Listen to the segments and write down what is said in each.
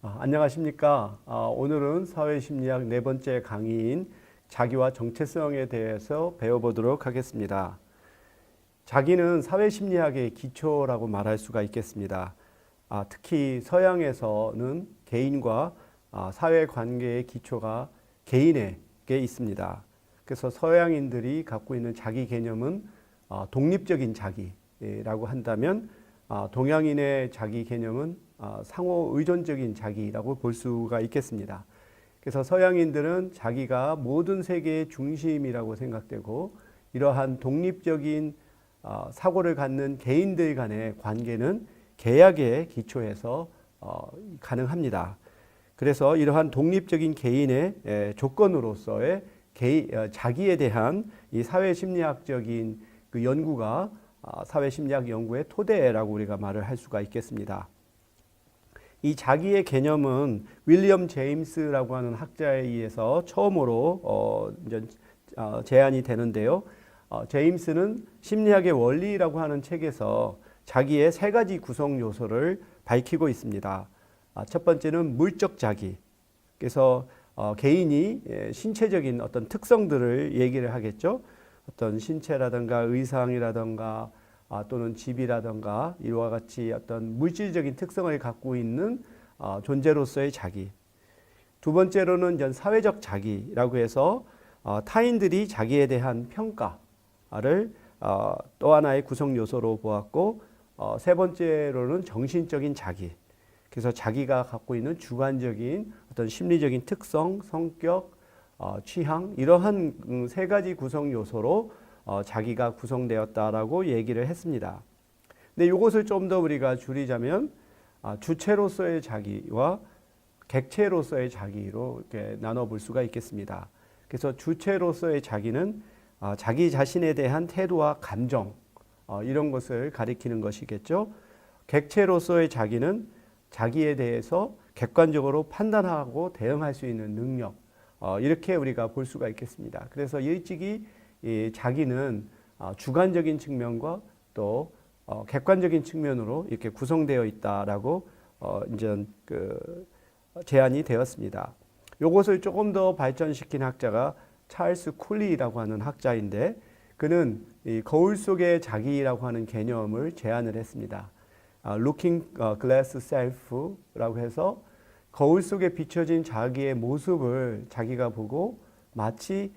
안녕하십니까. 오늘은 사회심리학 네 번째 강의인 자기와 정체성에 대해서 배워보도록 하겠습니다. 자기는 사회심리학의 기초라고 말할 수가 있겠습니다. 특히 서양에서는 개인과 사회관계의 기초가 개인에게 있습니다. 그래서 서양인들이 갖고 있는 자기 개념은 독립적인 자기라고 한다면 동양인의 자기 개념은 상호 의존적인 자기라고 볼 수가 있겠습니다. 그래서 서양인들은 자기가 모든 세계의 중심이라고 생각되고 이러한 독립적인 사고를 갖는 개인들 간의 관계는 계약에 기초해서 가능합니다. 그래서 이러한 독립적인 개인의 조건으로서의 자기에 대한 이 사회심리학적인 그 연구가 사회심리학 연구의 토대라고 우리가 말을 할 수가 있겠습니다. 이 자기의 개념은 윌리엄 제임스라고 하는 학자에 의해서 처음으로 제안이 되는데요. 제임스는 심리학의 원리라고 하는 책에서 자기의 세 가지 구성 요소를 밝히고 있습니다. 첫 번째는 물적 자기. 그래서 개인이 신체적인 어떤 특성들을 얘기를 하겠죠. 어떤 신체라든가 의상이라든가 또는 집이라든가 이와 같이 어떤 물질적인 특성을 갖고 있는 존재로서의 자기. 두 번째로는 사회적 자기라고 해서 타인들이 자기에 대한 평가를 또 하나의 구성 요소로 보았고, 세 번째로는 정신적인 자기. 그래서 자기가 갖고 있는 주관적인 어떤 심리적인 특성, 성격, 취향, 이러한 세 가지 구성 요소로 자기가 구성되었다라고 얘기를 했습니다. 근데 이것을 좀 더 우리가 줄이자면 주체로서의 자기와 객체로서의 자기로 이렇게 나눠볼 수가 있겠습니다. 그래서 주체로서의 자기는 자기 자신에 대한 태도와 감정, 이런 것을 가리키는 것이겠죠. 객체로서의 자기는 자기에 대해서 객관적으로 판단하고 대응할 수 있는 능력, 이렇게 우리가 볼 수가 있겠습니다. 그래서 일찍이 이 자기는 주관적인 측면과 또 객관적인 측면으로 이렇게 구성되어 있다라고 이제 제안이 되었습니다. 이것을 조금 더 발전시킨 학자가 찰스 쿨리라고 하는 학자인데, 그는 이 거울 속의 자기라고 하는 개념을 제안을 했습니다. Looking Glass Self라고 해서 거울 속에 비춰진 자기의 모습을 자기가 보고 마치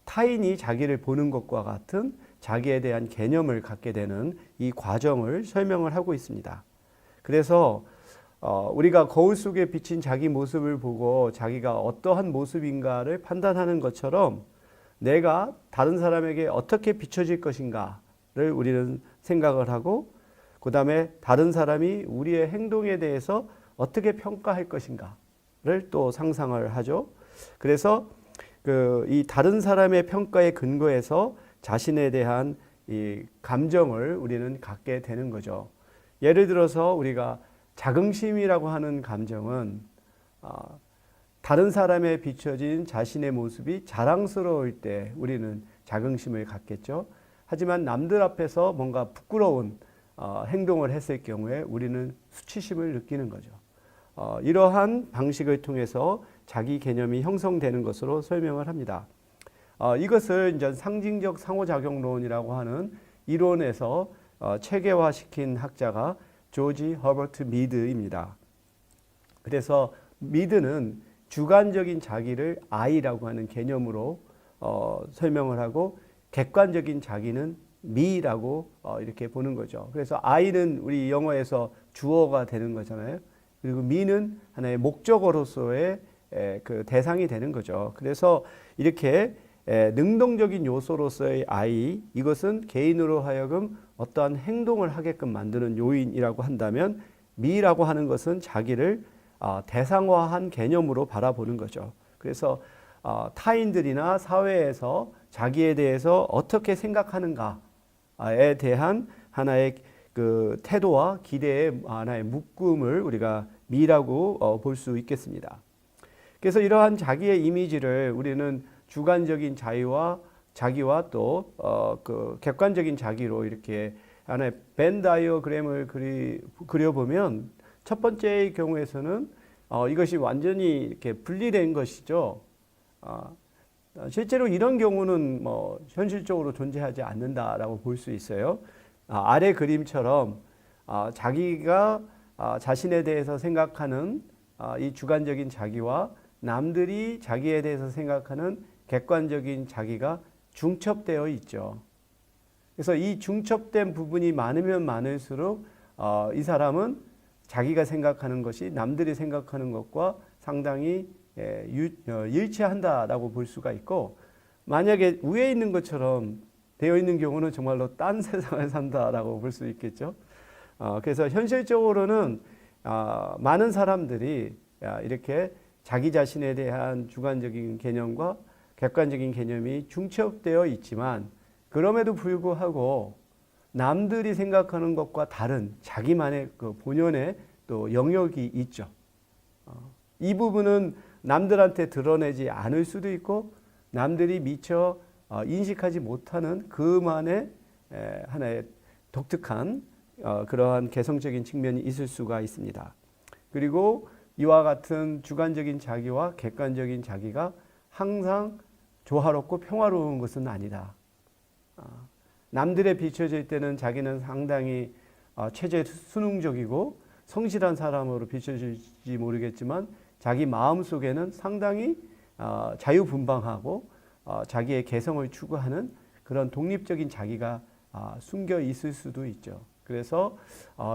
타인이 자기를 보는 것과 같은 자기에 대한 개념을 갖게 되는 이 과정을 설명을 하고 있습니다. 그래서 우리가 거울 속에 비친 자기 모습을 보고 자기가 어떠한 모습인가를 판단하는 것처럼 내가 다른 사람에게 어떻게 비춰질 것인가를 우리는 생각을 하고, 그 다음에 다른 사람이 우리의 행동에 대해서 어떻게 평가할 것인가를 또 상상을 하죠. 그래서 이 다른 사람의 평가에 근거해서 자신에 대한 이 감정을 우리는 갖게 되는 거죠. 예를 들어서 우리가 자긍심이라고 하는 감정은 다른 사람에 비춰진 자신의 모습이 자랑스러울 때 우리는 자긍심을 갖겠죠. 하지만 남들 앞에서 뭔가 부끄러운 행동을 했을 경우에 우리는 수치심을 느끼는 거죠. 이러한 방식을 통해서 자기 개념이 형성되는 것으로 설명을 합니다. 이것을 이제 상징적 상호작용론이라고 하는 이론에서 체계화시킨 학자가 조지 허버트 미드입니다. 그래서 미드는 주관적인 자기를 I라고 하는 개념으로 설명을 하고, 객관적인 자기는 me라고 이렇게 보는 거죠. 그래서 I는 우리 영어에서 주어가 되는 거잖아요. 그리고 me는 하나의 목적어로서의 그 대상이 되는 거죠. 그래서 이렇게 능동적인 요소로서의 I, 이것은 개인으로 하여금 어떠한 행동을 하게끔 만드는 요인이라고 한다면, me라고 하는 것은 자기를 대상화한 개념으로 바라보는 거죠. 그래서 타인들이나 사회에서 자기에 대해서 어떻게 생각하는가에 대한 하나의 그 태도와 기대의 하나의 묶음을 우리가 me라고 볼 수 있겠습니다. 그래서 이러한 자기의 이미지를 우리는 주관적인 자기와 또 그 객관적인 자기로 이렇게 하나의 벤 다이어그램을 그려보면, 첫 번째의 경우에서는 이것이 완전히 이렇게 분리된 것이죠. 실제로 이런 경우는 뭐 현실적으로 존재하지 않는다라고 볼 수 있어요. 아래 그림처럼 자기가 자신에 대해서 생각하는 이 주관적인 자기와 남들이 자기에 대해서 생각하는 객관적인 자기가 중첩되어 있죠. 그래서 이 중첩된 부분이 많으면 많을수록 이 사람은 자기가 생각하는 것이 남들이 생각하는 것과 상당히 일치한다라고 볼 수가 있고, 만약에 위에 있는 것처럼 되어 있는 경우는 정말로 딴 세상을 산다라고 볼 수 있겠죠. 그래서 현실적으로는 많은 사람들이 이렇게 자기 자신에 대한 주관적인 개념과 객관적인 개념이 중첩되어 있지만, 그럼에도 불구하고 남들이 생각하는 것과 다른 자기만의 그 본연의 또 영역이 있죠. 이 부분은 남들한테 드러내지 않을 수도 있고 남들이 미처 인식하지 못하는 그만의 하나의 독특한 그러한 개성적인 측면이 있을 수가 있습니다. 그리고 이와 같은 주관적인 자기와 객관적인 자기가 항상 조화롭고 평화로운 것은 아니다. 남들에 비춰질 때는 자기는 상당히 최재수능적이고 성실한 사람으로 비춰질지 모르겠지만, 자기 마음속에는 상당히 자유분방하고 자기의 개성을 추구하는 그런 독립적인 자기가 숨겨 있을 수도 있죠. 그래서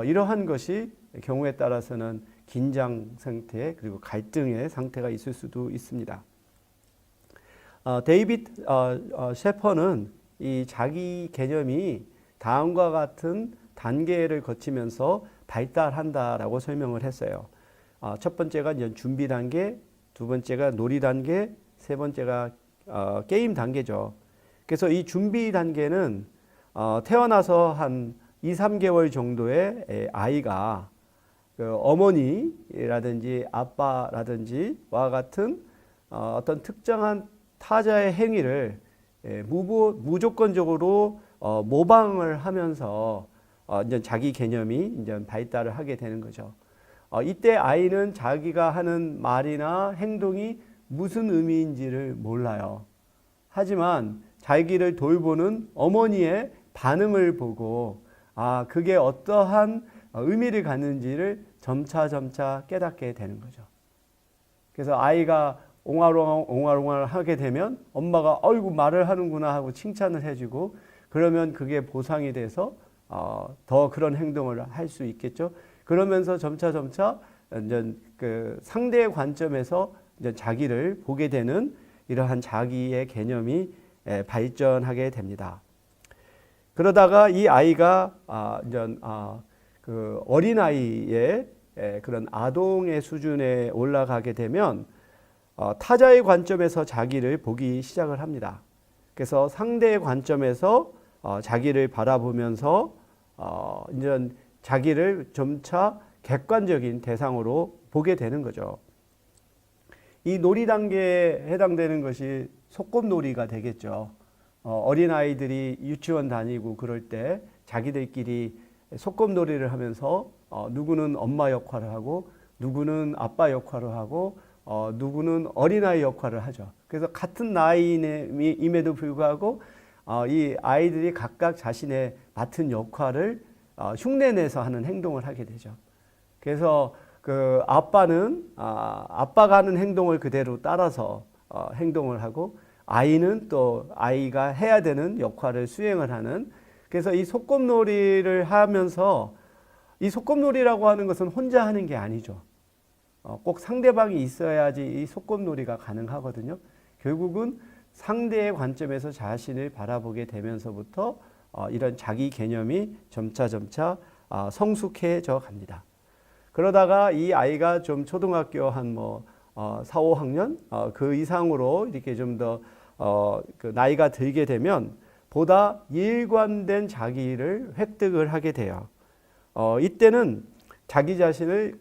이러한 것이 경우에 따라서는 긴장 상태 그리고 갈등의 상태가 있을 수도 있습니다. 데이빗 셰퍼는 이 자기 개념이 다음과 같은 단계를 거치면서 발달한다라고 설명을 했어요. 첫 번째가 이제 준비 단계, 두 번째가 놀이 단계, 세 번째가 게임 단계죠. 그래서 이 준비 단계는 태어나서 한 2, 3개월 정도의 아이가 그 어머니라든지 아빠라든지와 같은 어떤 특정한 타자의 행위를 무조건적으로 모방을 하면서 이제 자기 개념이 이제 발달을 하게 되는 거죠. 이때 아이는 자기가 하는 말이나 행동이 무슨 의미인지를 몰라요. 하지만 자기를 돌보는 어머니의 반응을 보고 그게 어떠한 의미를 갖는지를 점차 깨닫게 되는 거죠. 그래서 아이가 옹알옹알 하게 되면 엄마가 어이구 말을 하는구나 하고 칭찬을 해주고, 그러면 그게 보상이 돼서 더 그런 행동을 할 수 있겠죠. 그러면서 점차 이제 그 상대의 관점에서 이제 자기를 보게 되는 이러한 자기의 개념이 발전하게 됩니다. 그러다가 이 아이가 이제 그 어린아이의 그런 아동의 수준에 올라가게 되면 타자의 관점에서 자기를 보기 시작을 합니다. 그래서 상대의 관점에서 자기를 바라보면서 이제 자기를 점차 객관적인 대상으로 보게 되는 거죠. 이 놀이 단계에 해당되는 것이 소꿉놀이가 되겠죠. 어린아이들이 유치원 다니고 그럴 때 자기들끼리 소꿉놀이를 하면서 누구는 엄마 역할을 하고 누구는 아빠 역할을 하고 누구는 어린아이 역할을 하죠. 그래서 같은 나이임에도 불구하고 이 아이들이 각각 자신의 맡은 역할을 흉내내서 하는 행동을 하게 되죠. 그래서 그 아빠는 아빠가 하는 행동을 그대로 따라서 행동을 하고, 아이는 또 아이가 해야 되는 역할을 수행을 하는, 그래서 이 소꿉놀이를 하면서, 이 소꿉놀이라고 하는 것은 혼자 하는 게 아니죠. 꼭 상대방이 있어야지 이 소꿉놀이가 가능하거든요. 결국은 상대의 관점에서 자신을 바라보게 되면서부터 이런 자기 개념이 점차 성숙해져 갑니다. 그러다가 이 아이가 좀 초등학교 한 4, 5학년 그 이상으로 이렇게 좀 더 그 나이가 들게 되면 보다 일관된 자기를 획득을 하게 돼요. 이때는 자기 자신을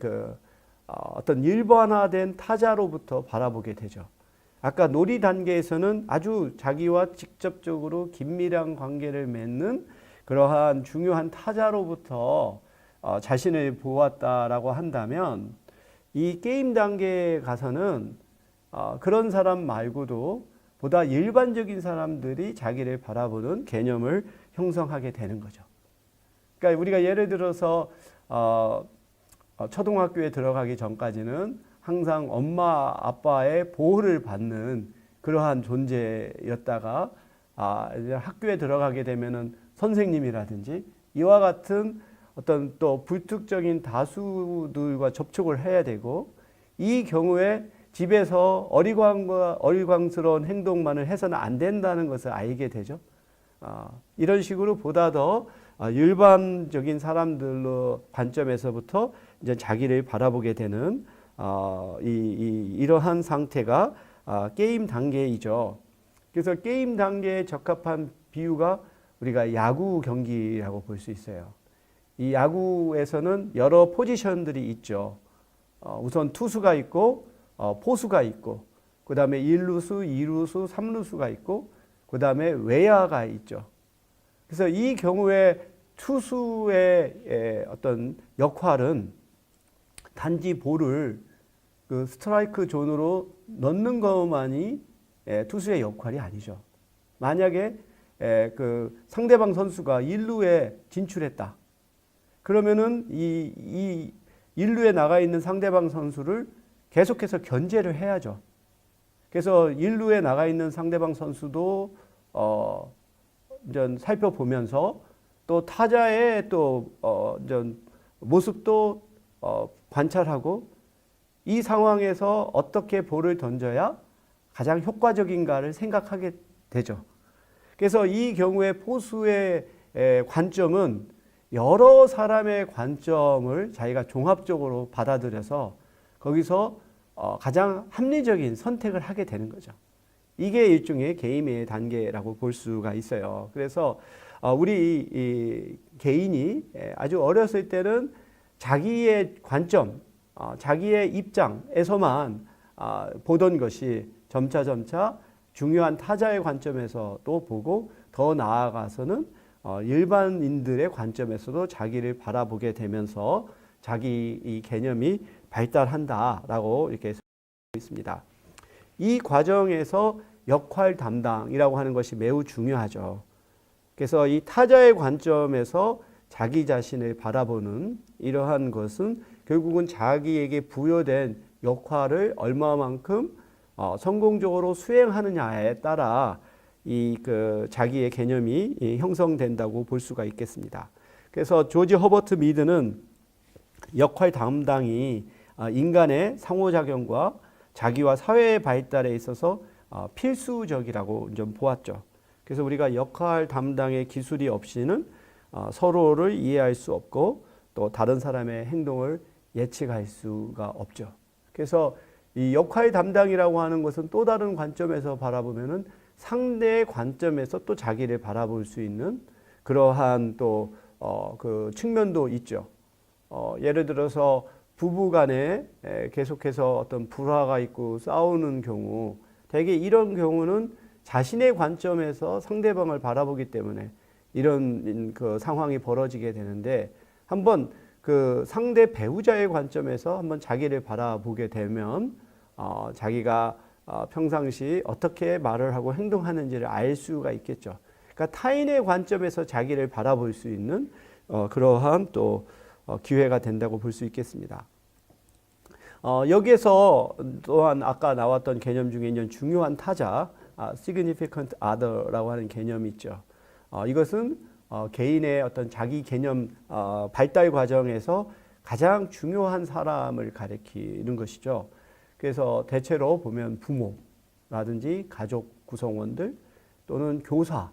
어떤 일반화된 타자로부터 바라보게 되죠. 아까 놀이 단계에서는 아주 자기와 직접적으로 긴밀한 관계를 맺는 그러한 중요한 타자로부터 자신을 보았다라고 한다면, 이 게임 단계에 가서는 그런 사람 말고도 보다 일반적인 사람들이 자기를 바라보는 개념을 형성하게 되는 거죠. 그러니까 우리가 예를 들어서 초등학교에 들어가기 전까지는 항상 엄마 아빠의 보호를 받는 그러한 존재였다가 이제 학교에 들어가게 되면은 선생님이라든지 이와 같은 어떤 또 불특정인 다수들과 접촉을 해야 되고, 이 경우에 집에서 어리광스러운 행동만을 해서는 안 된다는 것을 알게 되죠. 이런 식으로 보다 더 일반적인 사람들로 관점에서부터 이제 자기를 바라보게 되는 이러한 상태가 게임 단계이죠. 그래서 게임 단계에 적합한 비유가 우리가 야구 경기라고 볼 수 있어요. 이 야구에서는 여러 포지션들이 있죠. 우선 투수가 있고 포수가 있고, 그 다음에 1루수, 2루수, 3루수가 있고, 그 다음에 외야가 있죠. 그래서 이 경우에 투수의 어떤 역할은 단지 볼을 그 스트라이크 존으로 넣는 것만이 투수의 역할이 아니죠. 만약에 그 상대방 선수가 1루에 진출했다. 그러면은 이 1루에 나가 있는 상대방 선수를 계속해서 견제를 해야죠. 그래서 1루에 나가 있는 상대방 선수도 이제 살펴보면서 또 타자의 또 이제 모습도 관찰하고, 이 상황에서 어떻게 볼을 던져야 가장 효과적인가를 생각하게 되죠. 그래서 이 경우에 포수의 관점은 여러 사람의 관점을 자기가 종합적으로 받아들여서 거기서 가장 합리적인 선택을 하게 되는 거죠. 이게 일종의 게임의 단계라고 볼 수가 있어요. 그래서 우리 이 개인이 아주 어렸을 때는 자기의 관점, 자기의 입장에서만 보던 것이 점차 중요한 타자의 관점에서 또 보고, 더 나아가서는 일반인들의 관점에서도 자기를 바라보게 되면서 자기 이 개념이 발달한다라고 이렇게 설명하고 있습니다. 이 과정에서 역할 담당이라고 하는 것이 매우 중요하죠. 그래서 이 타자의 관점에서 자기 자신을 바라보는 이러한 것은 결국은 자기에게 부여된 역할을 얼마만큼 성공적으로 수행하느냐에 따라 그 자기의 개념이 형성된다고 볼 수가 있겠습니다. 그래서 조지 허버트 미드는 역할 담당이 인간의 상호작용과 자기와 사회의 발달에 있어서 필수적이라고 좀 보았죠. 그래서 우리가 역할 담당의 기술이 없이는 서로를 이해할 수 없고, 또 다른 사람의 행동을 예측할 수가 없죠. 그래서 이 역할 담당이라고 하는 것은 또 다른 관점에서 바라보면은 상대의 관점에서 또 자기를 바라볼 수 있는 그러한 또 그 측면도 있죠. 예를 들어서 부부 간에 계속해서 어떤 불화가 있고 싸우는 경우, 대개 이런 경우는 자신의 관점에서 상대방을 바라보기 때문에 이런 그 상황이 벌어지게 되는데, 한번 그 상대 배우자의 관점에서 한번 자기를 바라보게 되면 자기가 평상시 어떻게 말을 하고 행동하는지를 알 수가 있겠죠. 그러니까 타인의 관점에서 자기를 바라볼 수 있는 그러한 또 기회가 된다고 볼 수 있겠습니다. 여기에서 또한 아까 나왔던 개념 중에 있는 중요한 타자, significant other라고 하는 개념이 있죠. 이것은 개인의 어떤 자기 개념 발달 과정에서 가장 중요한 사람을 가리키는 것이죠. 그래서 대체로 보면 부모라든지 가족 구성원들, 또는 교사,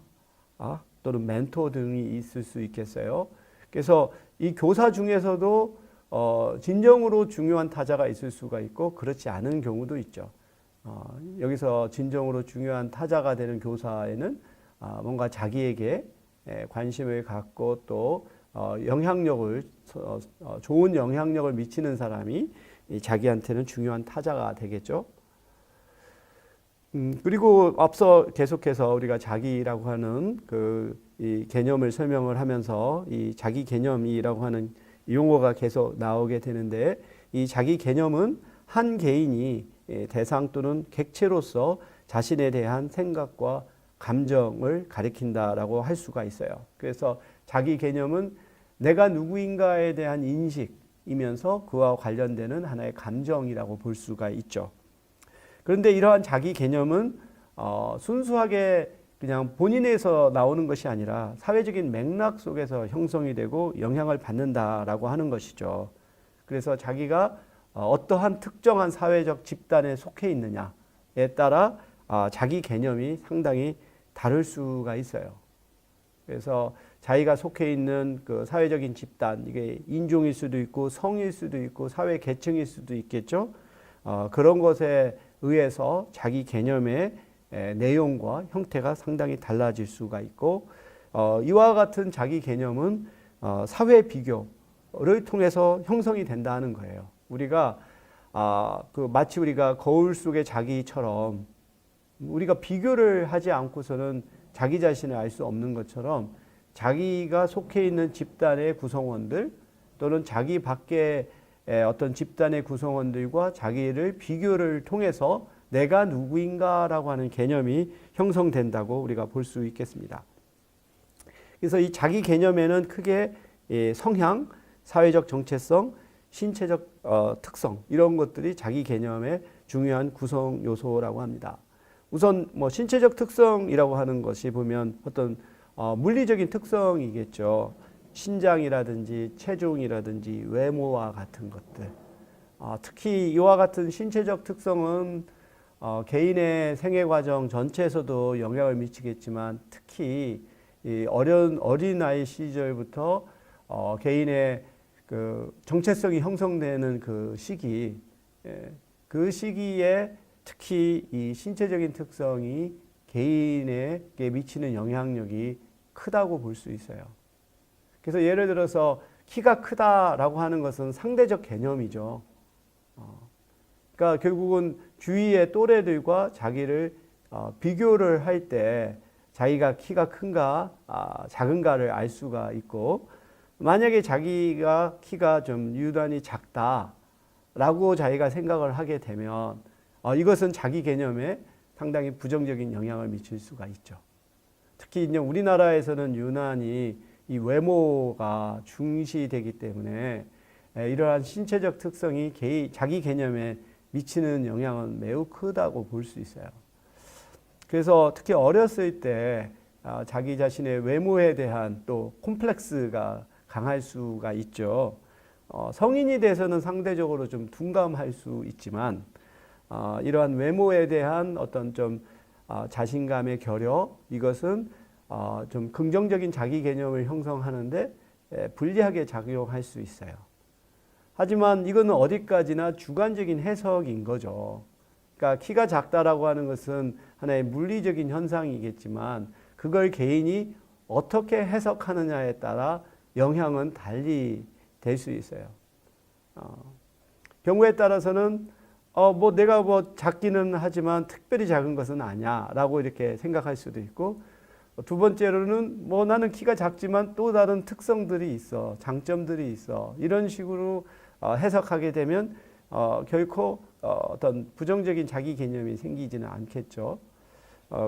또는 멘토 등이 있을 수 있겠어요. 그래서 이 교사 중에서도 진정으로 중요한 타자가 있을 수가 있고, 그렇지 않은 경우도 있죠. 여기서 진정으로 중요한 타자가 되는 교사에는 뭔가 자기에게 관심을 갖고 또 영향력을 좋은 영향력을 미치는 사람이 자기한테는 중요한 타자가 되겠죠. 그리고 앞서 계속해서 우리가 자기라고 하는 이 개념을 설명을 하면서 이 자기 개념이라고 하는 용어가 계속 나오게 되는데, 이 자기 개념은 한 개인이 대상 또는 객체로서 자신에 대한 생각과 감정을 가리킨다라고 할 수가 있어요. 그래서 자기 개념은 내가 누구인가에 대한 인식이면서 그와 관련되는 하나의 감정이라고 볼 수가 있죠. 그런데 이러한 자기 개념은 순수하게 그냥 본인에서 나오는 것이 아니라 사회적인 맥락 속에서 형성이 되고 영향을 받는다라고 하는 것이죠. 그래서 자기가 어떠한 특정한 사회적 집단에 속해 있느냐에 따라 자기 개념이 상당히 다를 수가 있어요. 그래서 자기가 속해 있는 그 사회적인 집단, 이게 인종일 수도 있고 성일 수도 있고 사회 계층일 수도 있겠죠. 그런 것에 의해서 자기 개념의 내용과 형태가 상당히 달라질 수가 있고, 이와 같은 자기 개념은 사회 비교를 통해서 형성이 된다는 거예요. 우리가 마치 우리가 거울 속의 자기처럼 우리가 비교를 하지 않고서는 자기 자신을 알 수 없는 것처럼 자기가 속해 있는 집단의 구성원들 또는 자기 밖의 어떤 집단의 구성원들과 자기를 비교를 통해서 내가 누구인가라고 하는 개념이 형성된다고 우리가 볼 수 있겠습니다. 그래서 이 자기 개념에는 크게 성향, 사회적 정체성, 신체적 특성 이런 것들이 자기 개념의 중요한 구성 요소라고 합니다. 우선 신체적 특성이라고 하는 것이 보면 어떤 물리적인 특성이겠죠. 신장이라든지 체중이라든지 외모와 같은 것들. 특히 이와 같은 신체적 특성은 개인의 생애 과정 전체에서도 영향을 미치겠지만 특히 이 어린 나이 시절부터 개인의 그 정체성이 형성되는 그 시기, 그 시기에 특히 이 신체적인 특성이 개인에게 미치는 영향력이 크다고 볼 수 있어요. 그래서 예를 들어서 키가 크다라고 하는 것은 상대적 개념이죠. 그러니까 결국은 주위의 또래들과 자기를 비교를 할 때 자기가 키가 큰가 작은가를 알 수가 있고, 만약에 자기가 키가 좀 유난히 작다라고 자기가 생각을 하게 되면 이것은 자기 개념에 상당히 부정적인 영향을 미칠 수가 있죠. 특히 이제 우리나라에서는 유난히 이 외모가 중시되기 때문에 이러한 신체적 특성이 자기 개념에 미치는 영향은 매우 크다고 볼 수 있어요. 그래서 특히 어렸을 때 자기 자신의 외모에 대한 또 콤플렉스가 강할 수가 있죠. 성인이 돼서는 상대적으로 좀 둔감할 수 있지만 이러한 외모에 대한 어떤 좀 자신감의 결여, 이것은 좀 긍정적인 자기 개념을 형성하는데 불리하게 작용할 수 있어요. 하지만 이거는 어디까지나 주관적인 해석인 거죠. 그러니까 키가 작다라고 하는 것은 하나의 물리적인 현상이겠지만 그걸 개인이 어떻게 해석하느냐에 따라 영향은 달리 될 수 있어요. 경우에 따라서는 내가 작기는 하지만 특별히 작은 것은 아니야라고 이렇게 생각할 수도 있고, 두 번째로는 나는 키가 작지만 또 다른 특성들이 있어, 장점들이 있어, 이런 식으로 해석하게 되면 결코 어떤 부정적인 자기 개념이 생기지는 않겠죠.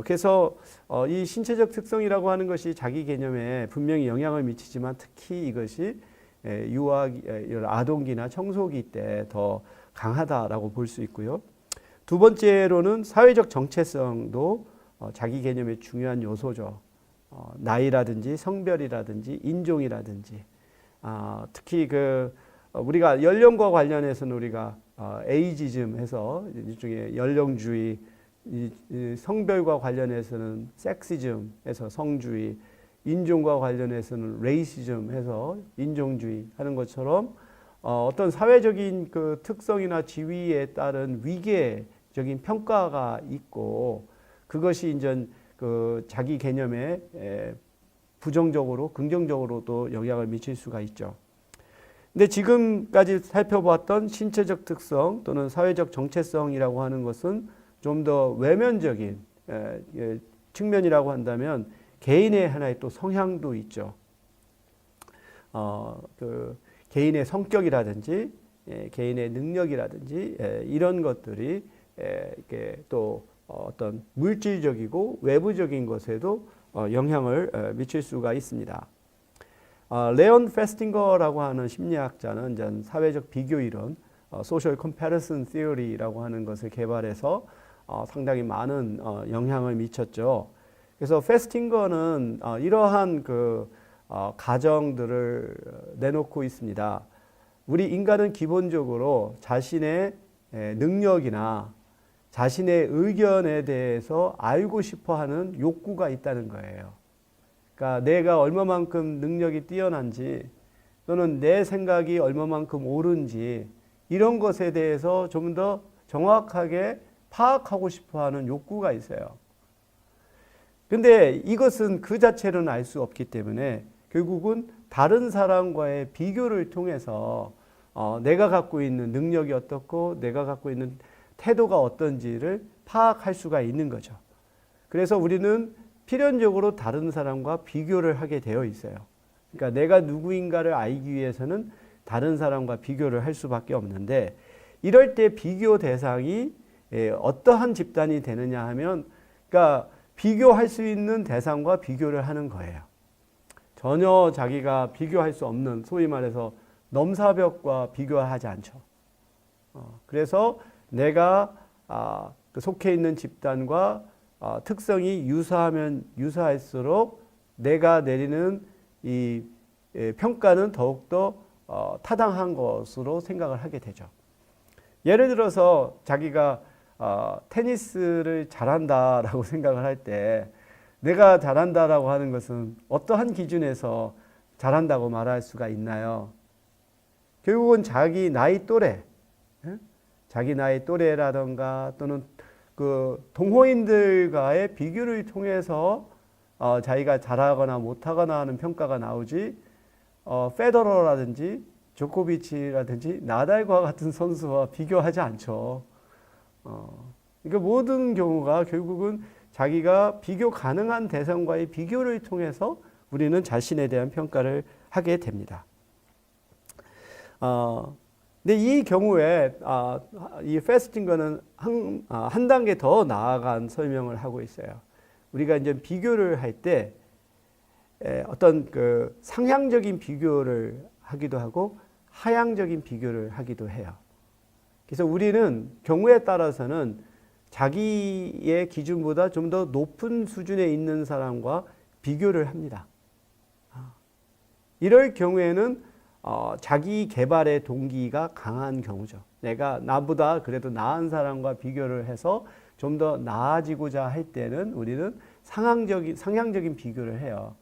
그래서 이 신체적 특성이라고 하는 것이 자기 개념에 분명히 영향을 미치지만 특히 이것이 유아, 아동기나 청소기 때 더 강하다라고 볼 수 있고요. 두 번째로는 사회적 정체성도 자기 개념의 중요한 요소죠. 나이라든지 성별이라든지 인종이라든지 특히 우리가 연령과 관련해서는 우리가 에이지즘 해서 일종의 연령주의, 성별과 관련해서는 섹시즘 해서 성주의, 인종과 관련해서는 레이시즘 해서 인종주의 하는 것처럼 어떤 사회적인 그 특성이나 지위에 따른 위계적인 평가가 있고, 그것이 이제 그 자기 개념에 부정적으로 긍정적으로도 영향을 미칠 수가 있죠. 근데 지금까지 살펴봤던 신체적 특성 또는 사회적 정체성이라고 하는 것은 좀 더 외면적인 측면이라고 한다면 개인의 하나의 또 성향도 있죠. 개인의 성격이라든지 개인의 능력이라든지 이런 것들이 이렇게 또 어떤 물질적이고 외부적인 것에도 영향을 미칠 수가 있습니다. 레온 페스팅거라고 하는 심리학자는 이제 사회적 비교 이론, 소셜 컴패리슨 시어리라고 하는 것을 개발해서 상당히 많은 영향을 미쳤죠. 그래서 페스팅거는 이러한 그 가정들을 내놓고 있습니다. 우리 인간은 기본적으로 자신의 능력이나 자신의 의견에 대해서 알고 싶어 하는 욕구가 있다는 거예요. 그러니까 내가 얼마만큼 능력이 뛰어난지 또는 내 생각이 얼마만큼 옳은지 이런 것에 대해서 좀 더 정확하게 파악하고 싶어 하는 욕구가 있어요. 근데 이것은 그 자체로는 알 수 없기 때문에 결국은 다른 사람과의 비교를 통해서 내가 갖고 있는 능력이 어떻고 내가 갖고 있는 태도가 어떤지를 파악할 수가 있는 거죠. 그래서 우리는 필연적으로 다른 사람과 비교를 하게 되어 있어요. 그러니까 내가 누구인가를 알기 위해서는 다른 사람과 비교를 할 수밖에 없는데 이럴 때 비교 대상이 어떠한 집단이 되느냐 하면 그러니까 비교할 수 있는 대상과 비교를 하는 거예요. 전혀 자기가 비교할 수 없는 소위 말해서 넘사벽과 비교하지 않죠. 그래서 내가 속해 있는 집단과 특성이 유사하면 유사할수록 내가 내리는 이 평가는 더욱더 타당한 것으로 생각을 하게 되죠. 예를 들어서 자기가 테니스를 잘한다라고 생각을 할 때 내가 잘한다라고 하는 것은 어떠한 기준에서 잘한다고 말할 수가 있나요? 결국은 자기 나이 또래, 자기 나이 또래라던가 또는 그 동호인들과의 비교를 통해서 자기가 잘하거나 못하거나 하는 평가가 나오지 페더러라든지 조코비치라든지 나달과 같은 선수와 비교하지 않죠. 그러니까 모든 경우가 결국은 자기가 비교 가능한 대상과의 비교를 통해서 우리는 자신에 대한 평가를 하게 됩니다. 근데 이 경우에 이 페스팅거는 한 단계 더 나아간 설명을 하고 있어요. 우리가 이제 비교를 할 때 어떤 그 상향적인 비교를 하기도 하고 하향적인 비교를 하기도 해요. 그래서 우리는 경우에 따라서는 자기의 기준보다 좀 더 높은 수준에 있는 사람과 비교를 합니다. 이럴 경우에는 자기 개발의 동기가 강한 경우죠. 내가 나보다 그래도 나은 사람과 비교를 해서 좀 더 나아지고자 할 때는 우리는 상향적인 비교를 해요.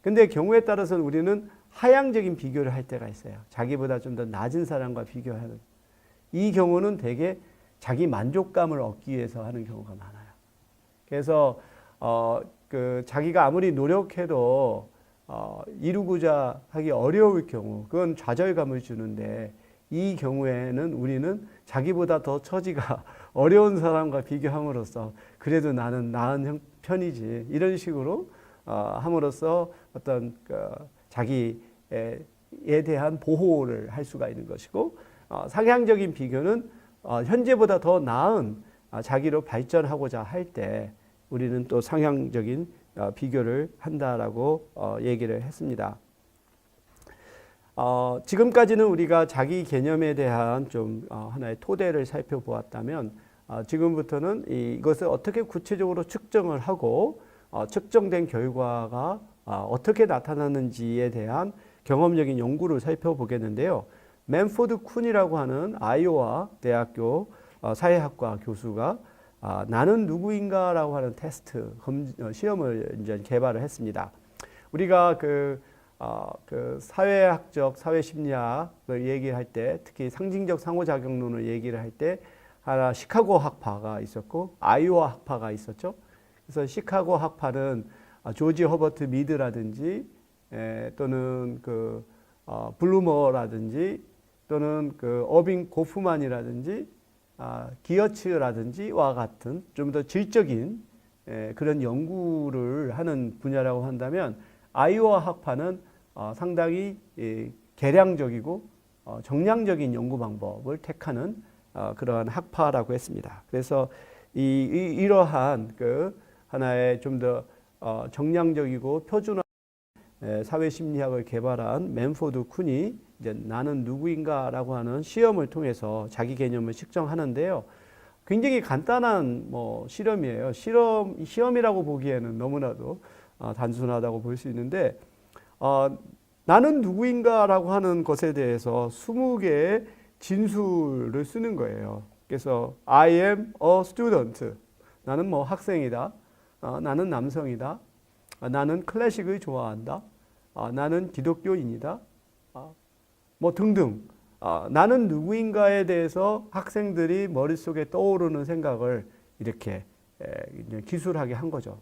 근데 경우에 따라서는 우리는 하향적인 비교를 할 때가 있어요. 자기보다 좀 더 낮은 사람과 비교하는. 이 경우는 되게 자기 만족감을 얻기 위해서 하는 경우가 많아요. 그래서 그 자기가 아무리 노력해도 이루고자 하기 어려울 경우, 그건 좌절감을 주는데 이 경우에는 우리는 자기보다 더 처지가 어려운 사람과 비교함으로써 그래도 나는 나은 편이지 이런 식으로 함으로써 어떤 자기에 대한 보호를 할 수가 있는 것이고 상향적인 비교는 현재보다 더 나은 자기로 발전하고자 할 때 우리는 또 상향적인 비교를 한다라고 얘기를 했습니다. 지금까지는 우리가 자기 개념에 대한 좀 하나의 토대를 살펴보았다면 지금부터는 이것을 어떻게 구체적으로 측정을 하고 측정된 결과가 어떻게 나타나는지에 대한 경험적인 연구를 살펴보겠는데요. 맨포드 쿤이라고 하는 아이오와 대학교 사회학과 교수가 나는 누구인가라고 하는 테스트 시험을 이제 개발을 했습니다. 우리가 그 사회학적 사회심리학을 얘기할 때 특히 상징적 상호작용론을 얘기를 할 때 하나 시카고 학파가 있었고 아이오와 학파가 있었죠. 그래서 시카고 학파는 조지 허버트 미드라든지 또는 그 블루머라든지 또는 그 어빙 고프만이라든지 기어츠라든지와 같은 좀 더 질적인 그런 연구를 하는 분야라고 한다면 아이오와 학파는 상당히 개량적이고 정량적인 연구 방법을 택하는 그러한 학파라고 했습니다. 그래서 이러한 그 하나의 좀 더 정량적이고 표준화 사회심리학을 개발한 맨포드 쿤이 이제 나는 누구인가라고 하는 시험을 통해서 자기 개념을 측정하는데요. 굉장히 간단한 실험이에요. 시험이라고 보기에는 너무나도 단순하다고 볼 수 있는데 나는 누구인가라고 하는 것에 대해서 20개의 진술을 쓰는 거예요. 그래서 I am a student. 나는 학생이다. 나는 남성이다. 나는 클래식을 좋아한다. 나는 기독교인이다. 등등. 나는 누구인가에 대해서 학생들이 머릿속에 떠오르는 생각을 이렇게 기술하게 한 거죠.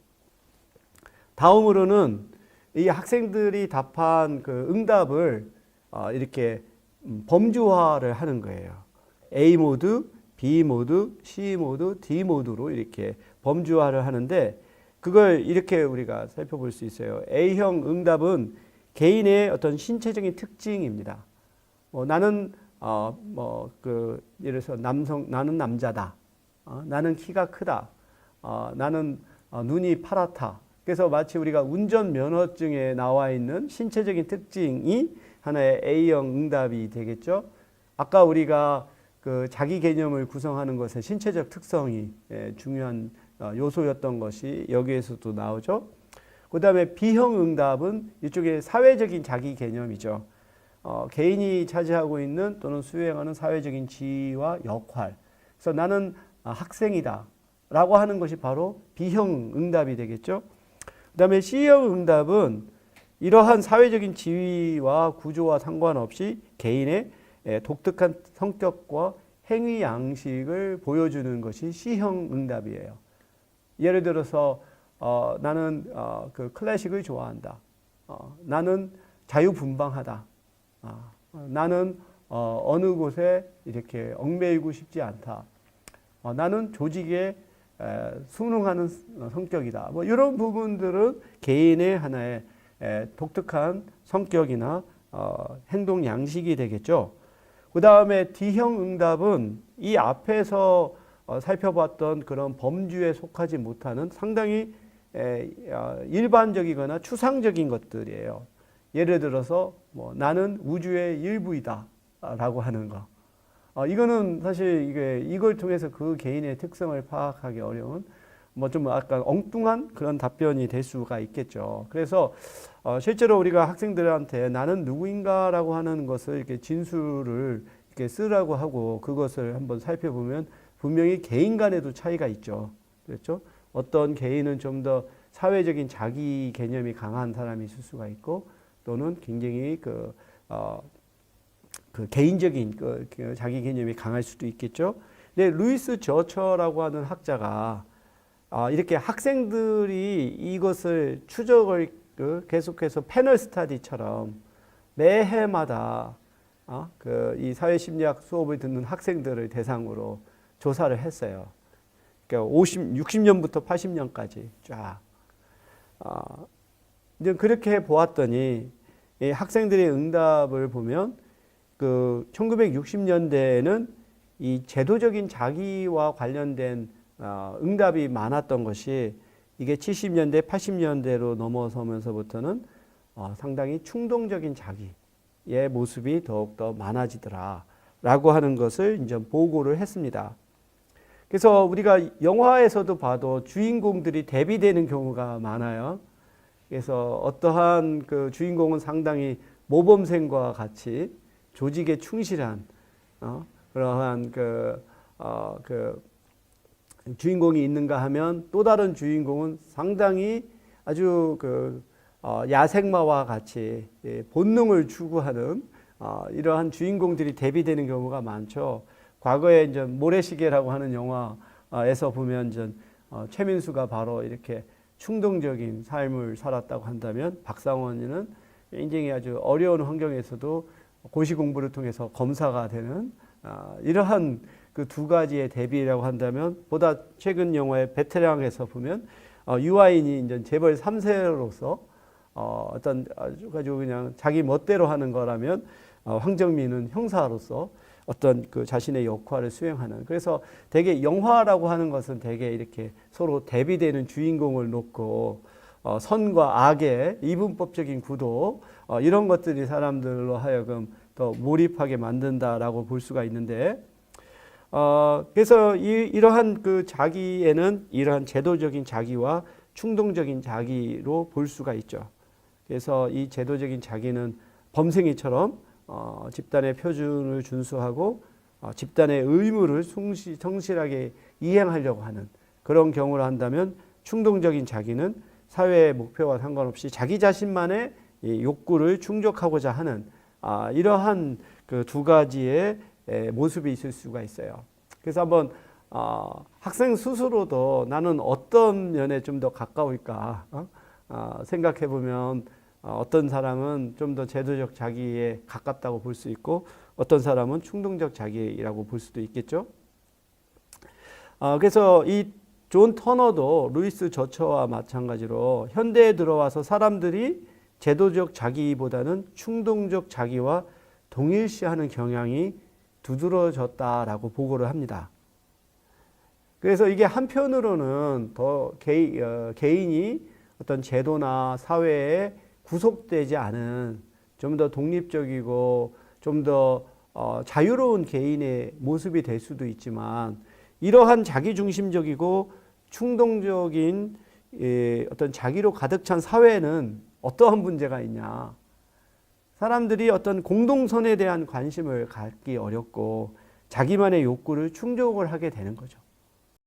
다음으로는 이 학생들이 답한 그 응답을 이렇게 범주화를 하는 거예요. A 모드, B 모드, C 모드, D 모드로 이렇게 범주화를 하는데 그걸 이렇게 우리가 살펴볼 수 있어요. A형 응답은 개인의 어떤 신체적인 특징입니다. 나는 예를 들어서 나는 남자다. 나는 키가 크다. 나는 눈이 파랗다. 그래서 마치 우리가 운전 면허증에 나와 있는 신체적인 특징이 하나의 A형 응답이 되겠죠. 아까 우리가 그 자기 개념을 구성하는 것에 신체적 특성이 중요한 요소였던 것이 여기에서도 나오죠. 그 다음에 B형 응답은 이쪽에 사회적인 자기 개념이죠. 개인이 차지하고 있는 또는 수행하는 사회적인 지위와 역할. 그래서 나는 학생이다 라고 하는 것이 바로 B형 응답이 되겠죠. 그 다음에 C형 응답은 이러한 사회적인 지위와 구조와 상관없이 개인의 독특한 성격과 행위 양식을 보여주는 것이 C형 응답이에요. 예를 들어서 나는 그 클래식을 좋아한다. 나는 자유분방하다. 나는 어느 곳에 이렇게 얽매이고 싶지 않다. 나는 조직에 순응하는 성격이다. 이런 부분들은 개인의 하나의 독특한 성격이나 행동 양식이 되겠죠. 그 다음에 D형 응답은 이 앞에서 살펴봤던 그런 범주에 속하지 못하는 상당히 일반적이거나 추상적인 것들이에요. 예를 들어서 나는 우주의 일부이다 라고 하는 거. 이거는 사실 이걸 통해서 그 개인의 특성을 파악하기 어려운 좀 약간 엉뚱한 그런 답변이 될 수가 있겠죠. 그래서 실제로 우리가 학생들한테 나는 누구인가라고 하는 것을 이렇게 진술을 이렇게 쓰라고 하고 그것을 한번 살펴보면 분명히 개인 간에도 차이가 있죠. 그렇죠? 어떤 개인은 좀 더 사회적인 자기 개념이 강한 사람이 있을 수가 있고 또는 굉장히 그 개인적인 그 자기 개념이 강할 수도 있겠죠. 근데 루이스 저처라고 하는 학자가 이렇게 학생들이 이것을 추적을 계속해서 패널 스터디처럼 매해마다 이 사회심리학 수업을 듣는 학생들을 대상으로 조사를 했어요. 그러니까 60년부터 80년까지 쫙. 이제 그렇게 보았더니 이 학생들의 응답을 보면 그 1960년대에는 이 제도적인 자기와 관련된 응답이 많았던 것이 이게 70년대, 80년대로 넘어서면서부터는 상당히 충동적인 자기의 모습이 더욱더 많아지더라라고 하는 것을 이제 보고를 했습니다. 그래서 우리가 영화에서도 봐도 주인공들이 대비되는 경우가 많아요. 그래서 어떠한 그 주인공은 상당히 모범생과 같이 조직에 충실한 그러한 그 주인공이 있는가 하면 또 다른 주인공은 상당히 아주 야생마와 같이 본능을 추구하는 이러한 주인공들이 대비되는 경우가 많죠. 과거에 이제 모래시계라고 하는 영화에서 보면 이제 최민수가 바로 이렇게 충동적인 삶을 살았다고 한다면 박상원이는 굉장히 아주 어려운 환경에서도 고시 공부를 통해서 검사가 되는 이러한 그 두 가지의 대비라고 한다면 보다 최근 영화의 베테랑에서 보면 유아인이 이제 재벌 3세로서 어떤 아주 그냥 자기 멋대로 하는 거라면 황정민은 형사로서 어떤 그 자신의 역할을 수행하는. 그래서 되게 영화라고 하는 것은 되게 이렇게 서로 대비되는 주인공을 놓고 선과 악의 이분법적인 구도 이런 것들이 사람들로 하여금 더 몰입하게 만든다라고 볼 수가 있는데, 그래서 이러한 그 자기에는 이러한 제도적인 자기와 충동적인 자기로 볼 수가 있죠. 그래서 이 제도적인 자기는 범생이처럼 집단의 표준을 준수하고 집단의 의무를 성실하게 이행하려고 하는 그런 경우를 한다면, 충동적인 자기는 사회의 목표와 상관없이 자기 자신만의 이 욕구를 충족하고자 하는 이러한 그 두 가지의 모습이 있을 수가 있어요. 그래서 한번 학생 스스로도 나는 어떤 면에 좀 더 가까울까 생각해 보면 어떤 사람은 좀 더 제도적 자기에 가깝다고 볼 수 있고, 어떤 사람은 충동적 자기라고 볼 수도 있겠죠. 그래서 이 존 터너도 루이스 저처와 마찬가지로 현대에 들어와서 사람들이 제도적 자기보다는 충동적 자기와 동일시하는 경향이 두드러졌다라고 보고를 합니다. 그래서 이게 한편으로는 더 개인이 어떤 제도나 사회에 구속되지 않은 좀 더 독립적이고 좀 더 자유로운 개인의 모습이 될 수도 있지만, 이러한 자기중심적이고 충동적인 어떤 자기로 가득 찬 사회는 어떠한 문제가 있냐. 사람들이 어떤 공동선에 대한 관심을 갖기 어렵고 자기만의 욕구를 충족을 하게 되는 거죠.